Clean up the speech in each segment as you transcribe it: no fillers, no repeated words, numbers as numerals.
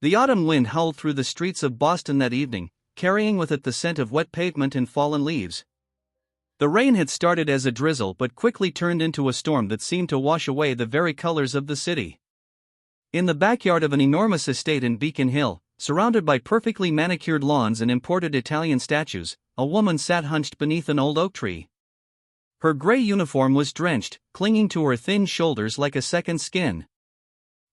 The autumn wind howled through the streets of Boston that evening, carrying with it the scent of wet pavement and fallen leaves. The rain had started as a drizzle but quickly turned into a storm that seemed to wash away the very colors of the city. In the backyard of an enormous estate in Beacon Hill, surrounded by perfectly manicured lawns and imported Italian statues, a woman sat hunched beneath an old oak tree. Her gray uniform was drenched, clinging to her thin shoulders like a second skin.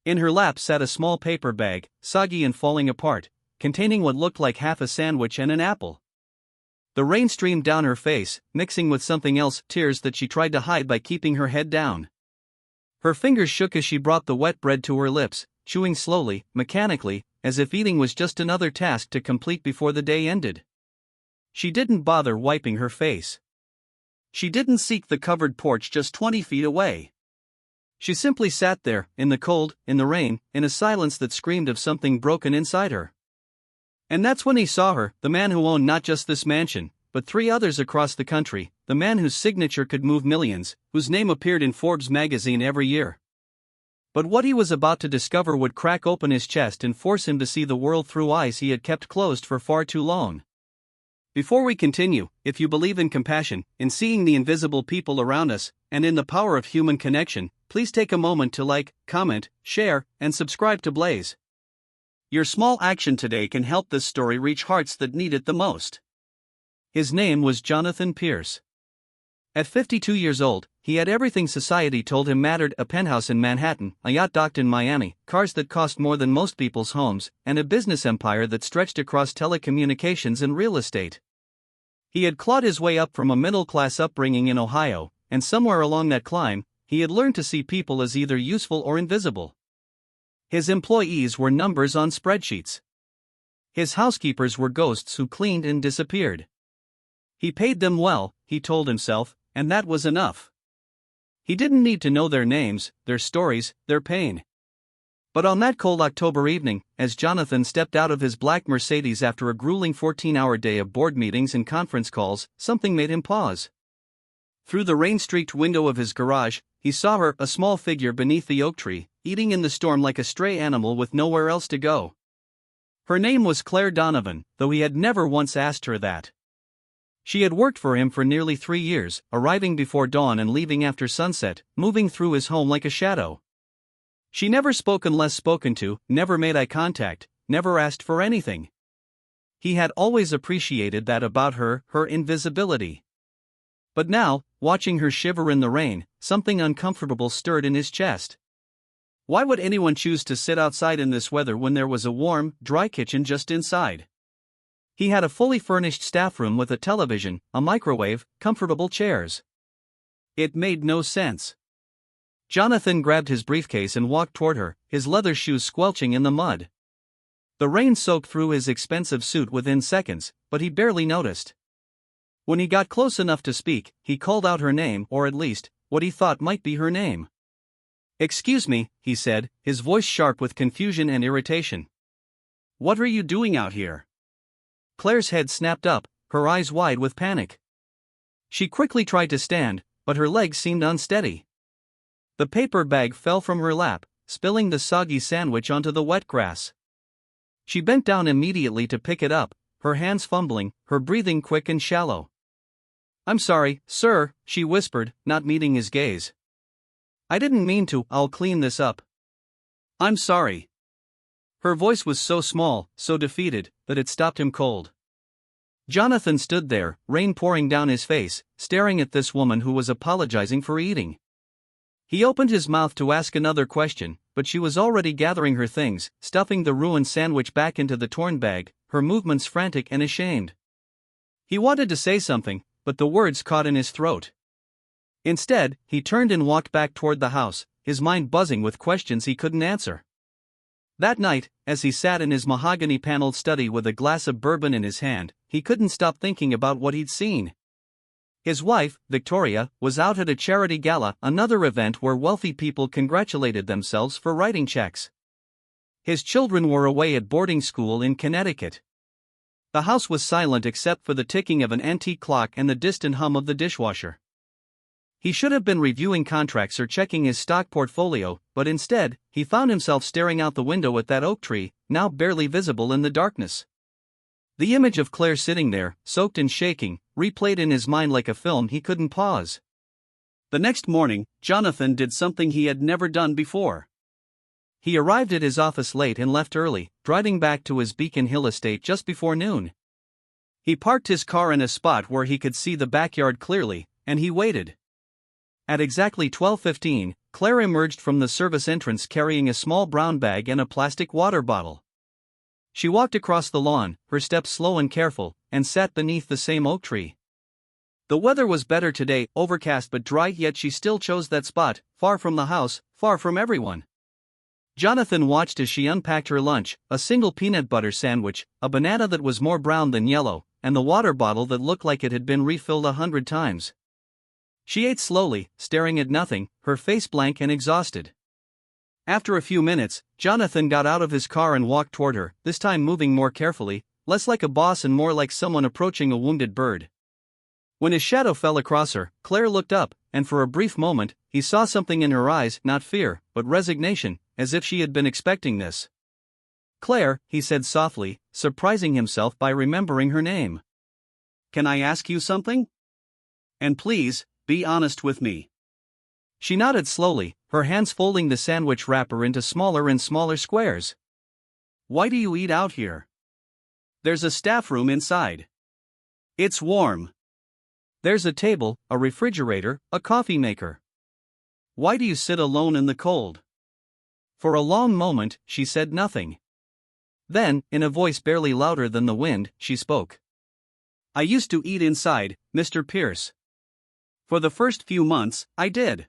In her lap sat a small paper bag, soggy and falling apart, containing what looked like half a sandwich and an apple. The rain streamed down her face, mixing with something else, tears that she tried to hide by keeping her head down. Her fingers shook as she brought the wet bread to her lips, chewing slowly, mechanically, as if eating was just another task to complete before the day ended. She didn't bother wiping her face. She didn't seek the covered porch just 20 feet away. She simply sat there, in the cold, in the rain, in a silence that screamed of something broken inside her. And that's when he saw her, the man who owned not just this mansion, but 3 others across the country, the man whose signature could move millions, whose name appeared in Forbes magazine every year. But what he was about to discover would crack open his chest and force him to see the world through eyes he had kept closed for far too long. Before we continue, if you believe in compassion, in seeing the invisible people around us, and in the power of human connection, please take a moment to like, comment, share, and subscribe to Blaze. Your small action today can help this story reach hearts that need it the most. His name was Jonathan Pierce. At 52 years old, he had everything society told him mattered: a penthouse in Manhattan, a yacht docked in Miami, cars that cost more than most people's homes, and a business empire that stretched across telecommunications and real estate. He had clawed his way up from a middle-class upbringing in Ohio, and somewhere along that climb, he had learned to see people as either useful or invisible. His employees were numbers on spreadsheets. His housekeepers were ghosts who cleaned and disappeared. He paid them well, he told himself, and that was enough. He didn't need to know their names, their stories, their pain. But on that cold October evening, as Jonathan stepped out of his black Mercedes after a grueling 14-hour day of board meetings and conference calls, something made him pause. Through the rain-streaked window of his garage, he saw her, a small figure beneath the oak tree, eating in the storm like a stray animal with nowhere else to go. Her name was Claire Donovan, though he had never once asked her that. She had worked for him for nearly 3 years, arriving before dawn and leaving after sunset, moving through his home like a shadow. She never spoke unless spoken to, never made eye contact, never asked for anything. He had always appreciated that about her, her invisibility. But now, watching her shiver in the rain, something uncomfortable stirred in his chest. Why would anyone choose to sit outside in this weather when there was a warm, dry kitchen just inside? He had a fully furnished staff room with a television, a microwave, comfortable chairs. It made no sense. Jonathan grabbed his briefcase and walked toward her, his leather shoes squelching in the mud. The rain soaked through his expensive suit within seconds, but he barely noticed. When he got close enough to speak, he called out her name, or at least, what he thought might be her name. "Excuse me," he said, his voice sharp with confusion and irritation. "What are you doing out here?" Claire's head snapped up, her eyes wide with panic. She quickly tried to stand, but her legs seemed unsteady. The paper bag fell from her lap, spilling the soggy sandwich onto the wet grass. She bent down immediately to pick it up, her hands fumbling, her breathing quick and shallow. "I'm sorry, sir," she whispered, not meeting his gaze. "I didn't mean to. I'll clean this up." "I'm sorry." Her voice was so small, so defeated, that it stopped him cold. Jonathan stood there, rain pouring down his face, staring at this woman who was apologizing for eating. He opened his mouth to ask another question, but she was already gathering her things, stuffing the ruined sandwich back into the torn bag, her movements frantic and ashamed. He wanted to say something, but the words caught in his throat. Instead, he turned and walked back toward the house, his mind buzzing with questions he couldn't answer. That night, as he sat in his mahogany-paneled study with a glass of bourbon in his hand, he couldn't stop thinking about what he'd seen. His wife, Victoria, was out at a charity gala, another event where wealthy people congratulated themselves for writing checks. His children were away at boarding school in Connecticut. The house was silent except for the ticking of an antique clock and the distant hum of the dishwasher. He should have been reviewing contracts or checking his stock portfolio, but instead, he found himself staring out the window at that oak tree, now barely visible in the darkness. The image of Claire sitting there, soaked and shaking, replayed in his mind like a film he couldn't pause. The next morning, Jonathan did something he had never done before. He arrived at his office late and left early, driving back to his Beacon Hill estate just before noon. He parked his car in a spot where he could see the backyard clearly, and he waited. At exactly 12:15, Claire emerged from the service entrance carrying a small brown bag and a plastic water bottle. She walked across the lawn, her steps slow and careful, and sat beneath the same oak tree. The weather was better today, overcast but dry, yet she still chose that spot, far from the house, far from everyone. Jonathan watched as she unpacked her lunch, a single peanut butter sandwich, a banana that was more brown than yellow, and the water bottle that looked like it had been refilled 100 times. She ate slowly, staring at nothing, her face blank and exhausted. After a few minutes, Jonathan got out of his car and walked toward her, this time moving more carefully, less like a boss and more like someone approaching a wounded bird. When his shadow fell across her, Claire looked up, and for a brief moment, he saw something in her eyes, not fear, but resignation, as if she had been expecting this. "Claire," he said softly, surprising himself by remembering her name. "Can I ask you something? And please, be honest with me." She nodded slowly, her hands folding the sandwich wrapper into smaller and smaller squares. "Why do you eat out here? There's a staff room inside. It's warm. There's a table, a refrigerator, a coffee maker. Why do you sit alone in the cold?" For a long moment, she said nothing. Then, in a voice barely louder than the wind, she spoke. "I used to eat inside, Mr. Pierce. For the first few months, I did.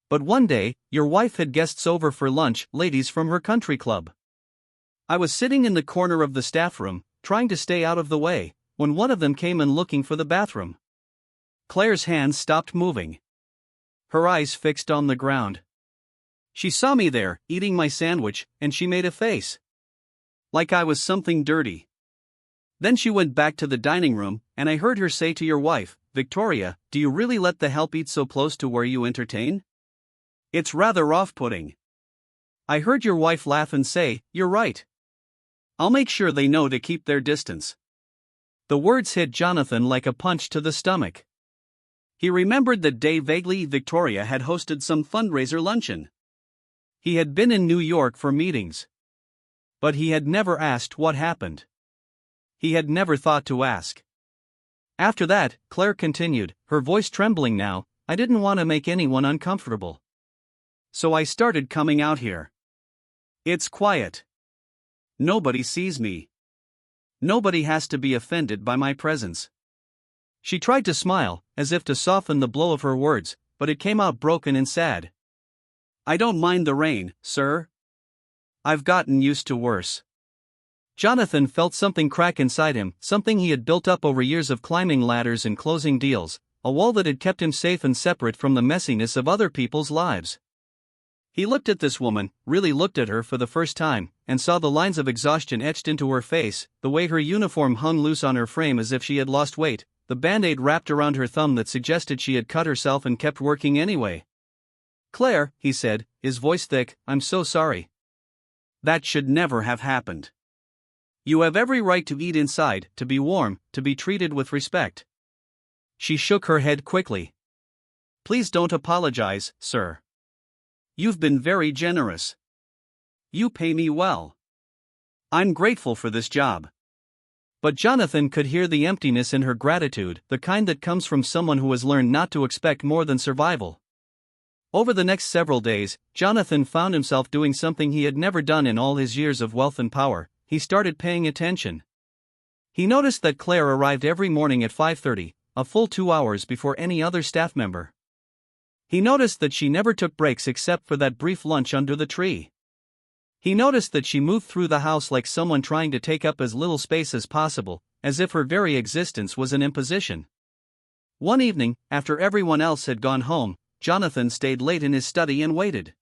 But one day, your wife had guests over for lunch, ladies from her country club. I was sitting in the corner of the staff room, trying to stay out of the way, when one of them came in looking for the bathroom." Claire's hands stopped moving. Her eyes fixed on the ground. "She saw me there, eating my sandwich, and she made a face. Like I was something dirty. Then she went back to the dining room, and I heard her say to your wife, 'Victoria, do you really let the help eat so close to where you entertain? It's rather off-putting.' I heard your wife laugh and say, 'You're right. I'll make sure they know to keep their distance.'" The words hit Jonathan like a punch to the stomach. He remembered that day vaguely. Victoria had hosted some fundraiser luncheon. He had been in New York for meetings. But he had never asked what happened. He had never thought to ask. After that, Claire continued, her voice trembling now, "I didn't want to make anyone uncomfortable. So I started coming out here. It's quiet. Nobody sees me. Nobody has to be offended by my presence." She tried to smile, as if to soften the blow of her words, but it came out broken and sad. "I don't mind the rain, sir. I've gotten used to worse." Jonathan felt something crack inside him, something he had built up over years of climbing ladders and closing deals, a wall that had kept him safe and separate from the messiness of other people's lives. He looked at this woman, really looked at her for the first time, and saw the lines of exhaustion etched into her face, the way her uniform hung loose on her frame as if she had lost weight, the band-aid wrapped around her thumb that suggested she had cut herself and kept working anyway. "Claire," he said, his voice thick, "I'm so sorry. That should never have happened. You have every right to eat inside, to be warm, to be treated with respect." She shook her head quickly. "Please don't apologize, sir. You've been very generous. You pay me well. I'm grateful for this job." But Jonathan could hear the emptiness in her gratitude, the kind that comes from someone who has learned not to expect more than survival. Over the next several days, Jonathan found himself doing something he had never done in all his years of wealth and power. He started paying attention. He noticed that Claire arrived every morning at 5:30, a full 2 hours before any other staff member. He noticed that she never took breaks except for that brief lunch under the tree. He noticed that she moved through the house like someone trying to take up as little space as possible, as if her very existence was an imposition. One evening, after everyone else had gone home, Jonathan stayed late in his study and waited.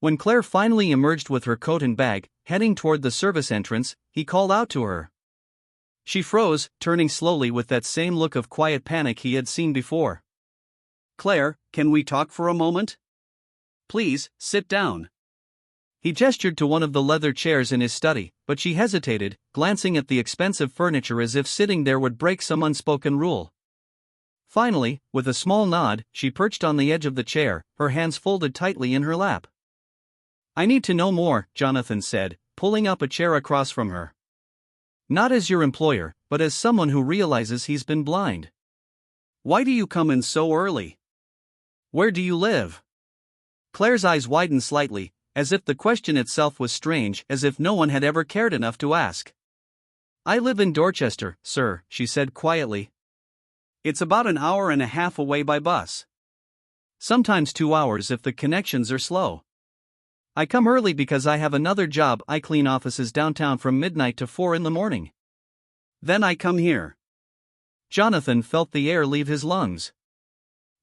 When Claire finally emerged with her coat and bag, heading toward the service entrance, he called out to her. She froze, turning slowly with that same look of quiet panic he had seen before. Claire, can we talk for a moment? Please, sit down. He gestured to one of the leather chairs in his study, but she hesitated, glancing at the expensive furniture as if sitting there would break some unspoken rule. Finally, with a small nod, she perched on the edge of the chair, her hands folded tightly in her lap. I need to know more, Jonathan said, pulling up a chair across from her. Not as your employer, but as someone who realizes he's been blind. Why do you come in so early? Where do you live? Claire's eyes widened slightly, as if the question itself was strange, as if no one had ever cared enough to ask. I live in Dorchester, sir, she said quietly. It's about an hour and a half away by bus. Sometimes 2 hours if the connections are slow. I come early because I have another job. I clean offices downtown from midnight to 4 in the morning. Then I come here. Jonathan felt the air leave his lungs.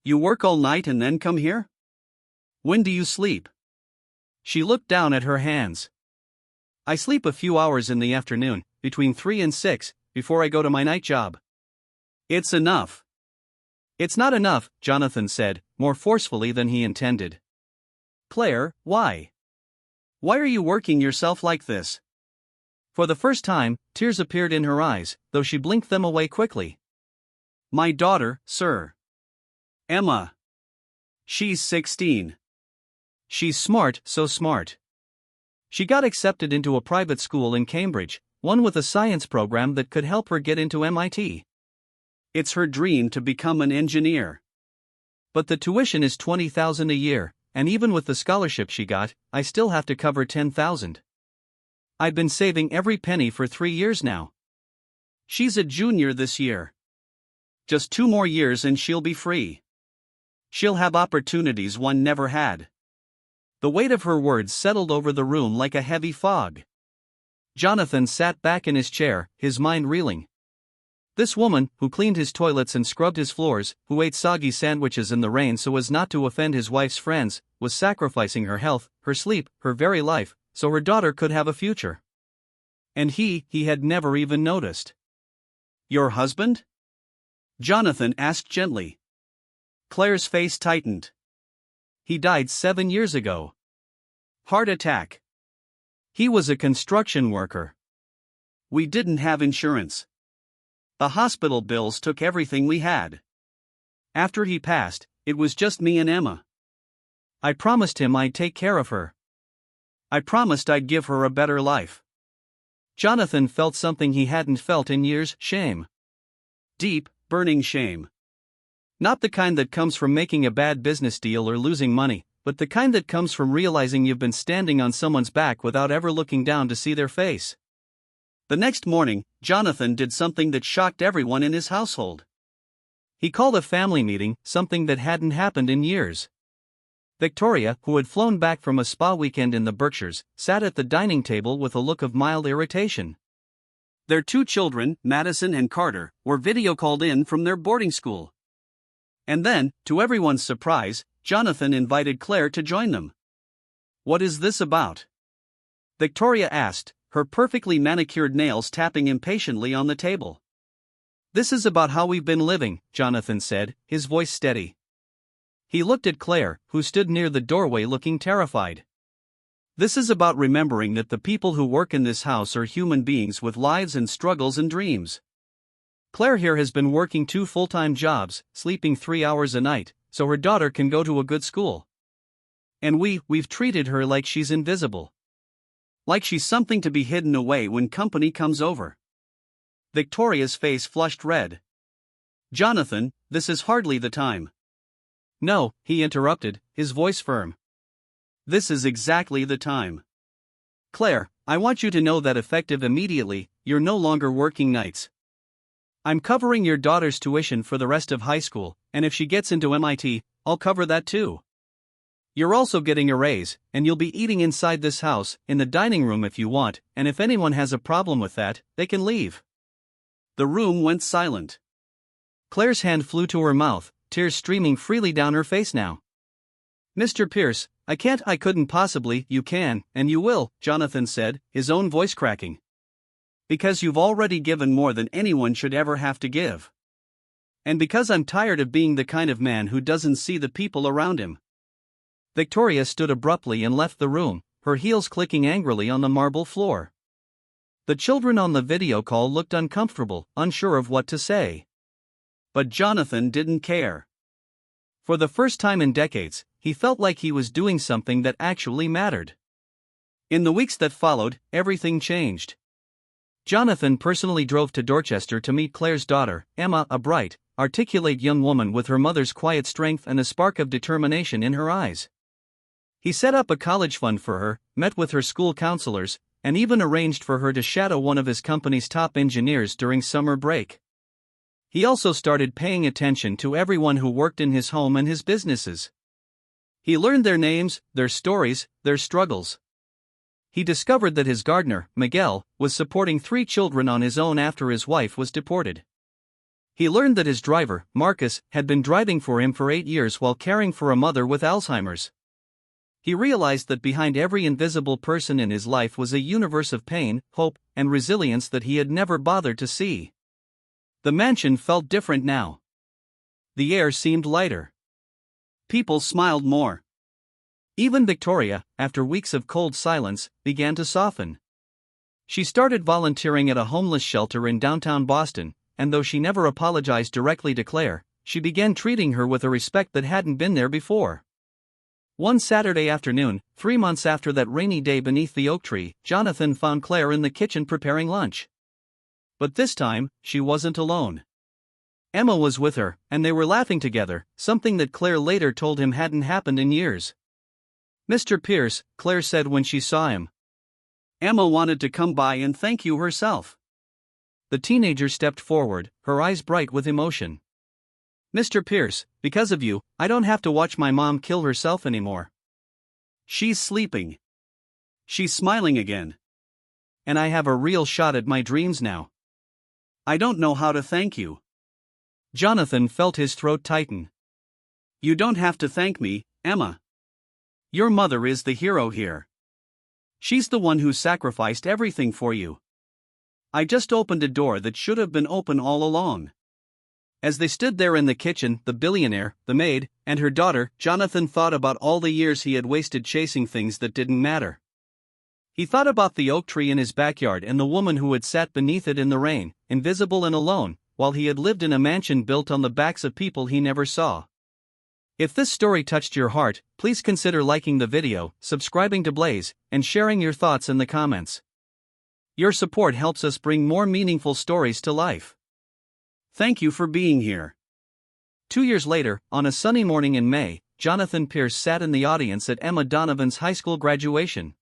You work all night and then come here? When do you sleep? She looked down at her hands. I sleep a few hours in the afternoon, between 3 and 6, before I go to my night job. It's enough. It's not enough, Jonathan said, more forcefully than he intended. Claire, why? Why are you working yourself like this? For the first time, tears appeared in her eyes, though she blinked them away quickly. My daughter, sir. Emma. She's 16. She's smart, so smart. She got accepted into a private school in Cambridge, one with a science program that could help her get into MIT. It's her dream to become an engineer. But the tuition is $20,000 a year, and even with the scholarship she got, I still have to cover $10,000. I've been saving every penny for 3 years now. She's a junior this year. Just 2 more years and she'll be free. She'll have opportunities one never had. The weight of her words settled over the room like a heavy fog. Jonathan sat back in his chair, his mind reeling. This woman, who cleaned his toilets and scrubbed his floors, who ate soggy sandwiches in the rain so as not to offend his wife's friends, was sacrificing her health, her sleep, her very life, so her daughter could have a future. And he had never even noticed. Your husband? Jonathan asked gently. Claire's face tightened. He died 7 years ago. Heart attack. He was a construction worker. We didn't have insurance. The hospital bills took everything we had. After he passed, it was just me and Emma. I promised him I'd take care of her. I promised I'd give her a better life. Jonathan felt something he hadn't felt in years, shame. Deep, burning shame. Not the kind that comes from making a bad business deal or losing money, but the kind that comes from realizing you've been standing on someone's back without ever looking down to see their face. The next morning, Jonathan did something that shocked everyone in his household. He called a family meeting, something that hadn't happened in years. Victoria, who had flown back from a spa weekend in the Berkshires, sat at the dining table with a look of mild irritation. Their 2 children, Madison and Carter, were video called in from their boarding school. And then, to everyone's surprise, Jonathan invited Claire to join them. What is this about? Victoria asked, her perfectly manicured nails tapping impatiently on the table. This is about how we've been living, Jonathan said, his voice steady. He looked at Claire, who stood near the doorway looking terrified. This is about remembering that the people who work in this house are human beings with lives and struggles and dreams. Claire here has been working 2 full-time jobs, sleeping 3 hours a night, so her daughter can go to a good school. And we've treated her like she's invisible. Like she's something to be hidden away when company comes over. Victoria's face flushed red. Jonathan, this is hardly the time. No, he interrupted, his voice firm. This is exactly the time. Claire, I want you to know that effective immediately, you're no longer working nights. I'm covering your daughter's tuition for the rest of high school, and if she gets into MIT, I'll cover that too. You're also getting a raise, and you'll be eating inside this house, in the dining room if you want, and if anyone has a problem with that, they can leave. The room went silent. Claire's hand flew to her mouth, tears streaming freely down her face now. Mr. Pierce, I couldn't possibly. You can, and you will, Jonathan said, his own voice cracking. Because you've already given more than anyone should ever have to give. And because I'm tired of being the kind of man who doesn't see the people around him." Victoria stood abruptly and left the room, her heels clicking angrily on the marble floor. The children on the video call looked uncomfortable, unsure of what to say. But Jonathan didn't care. For the first time in decades, he felt like he was doing something that actually mattered. In the weeks that followed, everything changed. Jonathan personally drove to Dorchester to meet Claire's daughter, Emma, a bright, articulate young woman with her mother's quiet strength and a spark of determination in her eyes. He set up a college fund for her, met with her school counselors, and even arranged for her to shadow one of his company's top engineers during summer break. He also started paying attention to everyone who worked in his home and his businesses. He learned their names, their stories, their struggles. He discovered that his gardener, Miguel, was supporting 3 children on his own after his wife was deported. He learned that his driver, Marcus, had been driving for him for 8 years while caring for a mother with Alzheimer's. He realized that behind every invisible person in his life was a universe of pain, hope, and resilience that he had never bothered to see. The mansion felt different now. The air seemed lighter. People smiled more. Even Victoria, after weeks of cold silence, began to soften. She started volunteering at a homeless shelter in downtown Boston, and though she never apologized directly to Claire, she began treating her with a respect that hadn't been there before. One Saturday afternoon, 3 months after that rainy day beneath the oak tree, Jonathan found Claire in the kitchen preparing lunch. But this time, she wasn't alone. Emma was with her, and they were laughing together, something that Claire later told him hadn't happened in years. "Mr. Pierce," Claire said when she saw him. "Emma wanted to come by and thank you herself." The teenager stepped forward, her eyes bright with emotion. "Mr. Pierce, because of you, I don't have to watch my mom kill herself anymore. She's sleeping. She's smiling again. And I have a real shot at my dreams now." "I don't know how to thank you." Jonathan felt his throat tighten. "You don't have to thank me, Emma. Your mother is the hero here. She's the one who sacrificed everything for you. I just opened a door that should have been open all along." As they stood there in the kitchen, the billionaire, the maid, and her daughter, Jonathan thought about all the years he had wasted chasing things that didn't matter. He thought about the oak tree in his backyard and the woman who had sat beneath it in the rain, invisible and alone, while he had lived in a mansion built on the backs of people he never saw. If this story touched your heart, please consider liking the video, subscribing to Blaze, and sharing your thoughts in the comments. Your support helps us bring more meaningful stories to life. Thank you for being here. 2 years later, on a sunny morning in May, Jonathan Pierce sat in the audience at Emma Donovan's high school graduation.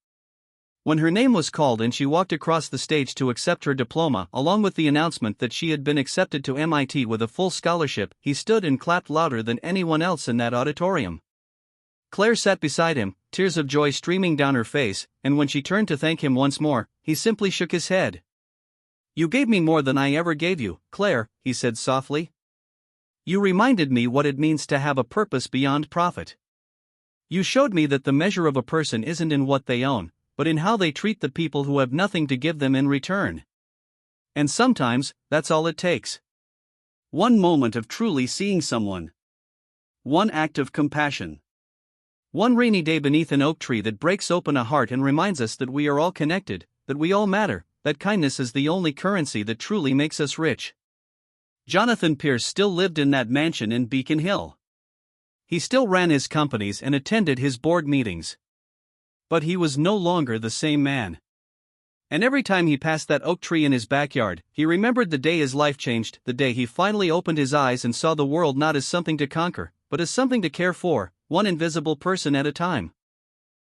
When her name was called and she walked across the stage to accept her diploma along with the announcement that she had been accepted to MIT with a full scholarship, he stood and clapped louder than anyone else in that auditorium. Claire sat beside him, tears of joy streaming down her face, and when she turned to thank him once more, he simply shook his head. "You gave me more than I ever gave you, Claire," he said softly. "You reminded me what it means to have a purpose beyond profit. You showed me that the measure of a person isn't in what they own, but in how they treat the people who have nothing to give them in return. And sometimes, that's all it takes. One moment of truly seeing someone. One act of compassion. One rainy day beneath an oak tree that breaks open a heart and reminds us that we are all connected, that we all matter, that kindness is the only currency that truly makes us rich." Jonathan Pierce still lived in that mansion in Beacon Hill. He still ran his companies and attended his board meetings. But he was no longer the same man. And every time he passed that oak tree in his backyard, he remembered the day his life changed, the day he finally opened his eyes and saw the world not as something to conquer, but as something to care for, one invisible person at a time.